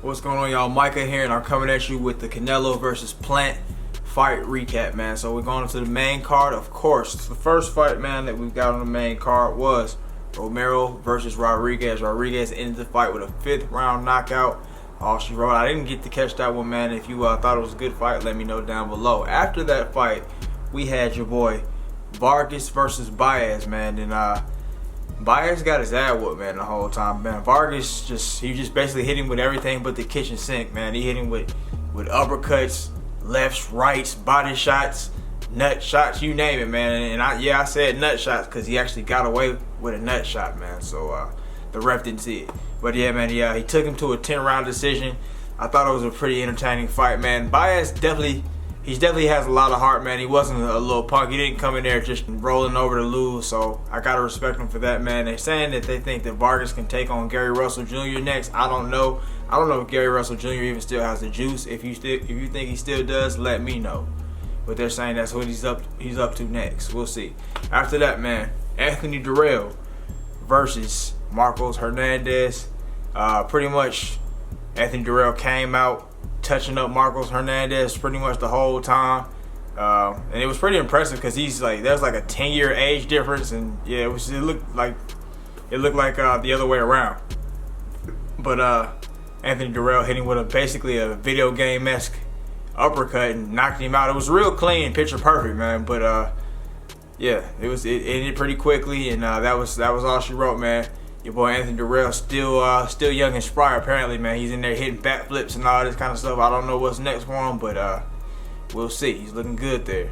What's going on, y'all? Micah here, and I'm coming at you with the Canelo versus Plant fight recap, man. So we're going into the main card. Of course, the first fight, man, that we've got on the main card was Romero versus Rodriguez. Rodriguez ended the fight with a 5th round knockout. All she wrote. I didn't get to catch that one, man. If you thought it was a good fight, let me know down below. After that fight, we had your boy Vargas versus Baez, man, and Baez got his ass whooped, man, the whole time, man. Vargas he just basically hit him with everything but the kitchen sink, man. He hit him with uppercuts, lefts, rights, body shots, nut shots, you name it, man. And I said nut shots because he actually got away with a nut shot, man. So the ref didn't see it. But yeah, man, he took him to a 10-round decision. I thought it was a pretty entertaining fight, man. Baez definitely has a lot of heart, man. He wasn't a little punk. He didn't come in there just rolling over to lose, so I gotta respect him for that, man. They're saying that they think that Vargas can take on Gary Russell Jr. next. I don't know. I don't know if Gary Russell Jr. even still has the juice. If you think he still does, let me know. But they're saying that's what he's up to next. We'll see. After that, man, Anthony Dirrell versus Marcos Hernandez. Pretty much, Anthony Dirrell came out touching up Marcos Hernandez pretty much the whole time, and it was pretty impressive because there's like a 10-year age difference, and yeah, it looked like the other way around. But Anthony Dirrell hitting with basically a video game-esque uppercut and knocked him out. It was real clean, picture perfect, man. But yeah, it ended pretty quickly, and that was all she wrote, man. Your boy Anthony Dirrell still young and spry, apparently, man. He's in there hitting backflips and all this kind of stuff. I don't know what's next for him, but we'll see. He's looking good there.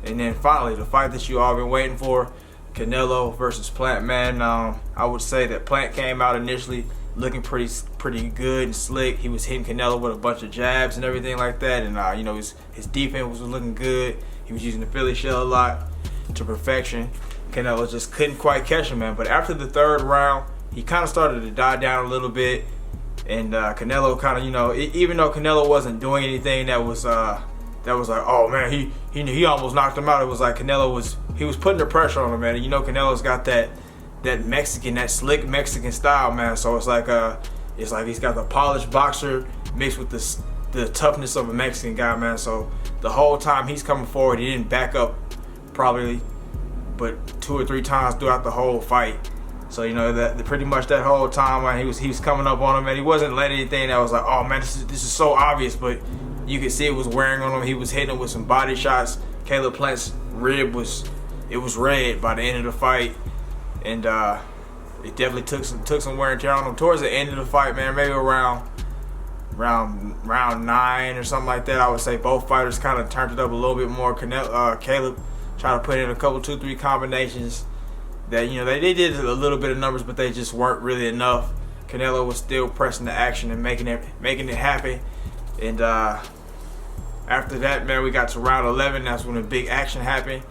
And then finally, the fight that you all been waiting for, Canelo versus Plant, man. I would say that Plant came out initially looking pretty good and slick. He was hitting Canelo with a bunch of jabs and everything like that, and his defense was looking good. He was using the Philly shell a lot to perfection. Canelo just couldn't quite catch him, man. But after the 3rd round, he kind of started to die down a little bit, and Canelo kind of, even though Canelo wasn't doing anything that was like, oh man, he almost knocked him out. It was like Canelo was putting the pressure on him, man. And Canelo's got that slick Mexican style, man. So it's like he's got the polished boxer mixed with the toughness of a Mexican guy, man. So the whole time he's coming forward, he didn't back up probably but 2 or 3 times throughout the whole fight. So that pretty much that whole time, man, he was coming up on him, and he wasn't letting anything that was like, oh man, this is so obvious, but you could see it was wearing on him. He was hitting him with some body shots. Caleb Plant's rib was red by the end of the fight, and it definitely took some wear and tear on him towards the end of the fight, man. Maybe around round 9 or something like that. I would say both fighters kind of turned it up a little bit more. Caleb tried to put in a couple 2-3 combinations that they did a little bit of numbers, but they just weren't really enough. Canelo was still pressing the action and making it happen. And after that, man, we got to round 11. That's when the big action happened.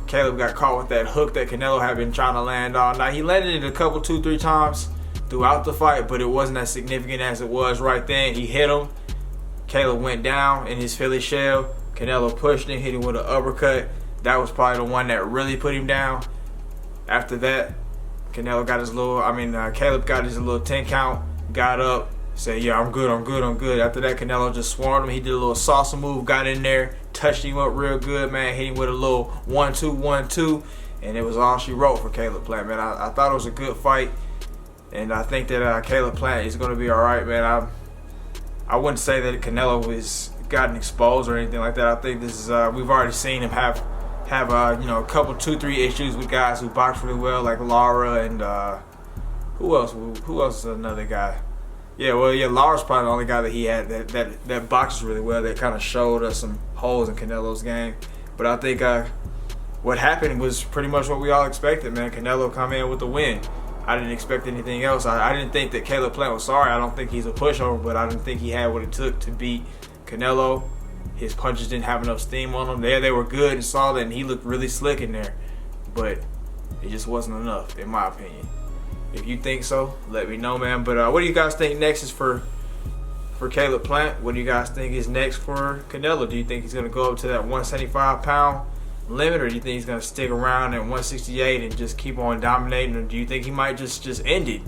Caleb got caught with that hook that Canelo had been trying to land on. Now, he landed it a couple 2-3 times throughout the fight, but it wasn't as significant as it was right then. He hit him. Caleb went down in his Philly shell. Canelo pushed him, hit him with an uppercut. That was probably the one that really put him down. After that, Caleb got his little 10 count, got up, said, yeah, I'm good. After that, Canelo just swarmed him. He did a little salsa move, got in there, touched him up real good, man, hit him with a little 1-2, and it was all she wrote for Caleb Plant, man. I thought it was a good fight, and I think that Caleb Plant is going to be all right, man. I wouldn't say that Canelo has gotten exposed or anything like that. I think this is we've already seen him have a couple 2-3 issues with guys who box really well, like Lara and who else is another guy? Lara's probably the only guy that he had that boxes really well, that kind of showed us some holes in Canelo's game. But I think what happened was pretty much what we all expected, man. Canelo come in with the win. I didn't expect anything else. I didn't think that Caleb Plant was sorry. I don't think he's a pushover, but I didn't think he had what it took to beat Canelo. His punches didn't have enough steam on them. They were good and solid, and he looked really slick in there. But it just wasn't enough, in my opinion. If you think so, let me know, man. But what do you guys think next is for Caleb Plant? What do you guys think is next for Canelo? Do you think he's going to go up to that 175-pound limit, or do you think he's going to stick around at 168 and just keep on dominating, or do you think he might just end it,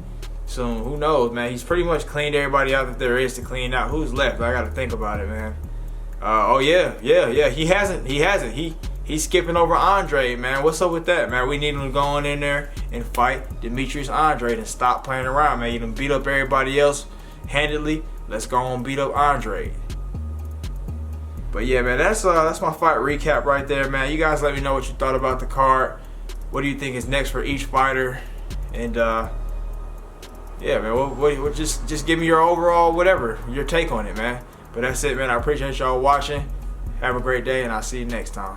soon. Who knows, man? He's pretty much cleaned everybody out that there is to clean out. Who's left? I got to think about it, man. Oh yeah. He hasn't. He's skipping over Andre, man. What's up with that, man? We need him to go in there and fight Demetrius Andre and stop playing around, man. You done beat up everybody else handedly. Let's go on and beat up Andre. But yeah, man, that's my fight recap right there, man. You guys let me know what you thought about the card. What do you think is next for each fighter? And yeah, man, what just give me your overall whatever, your take on it, man. But that's it, man. I appreciate y'all watching. Have a great day, and I'll see you next time.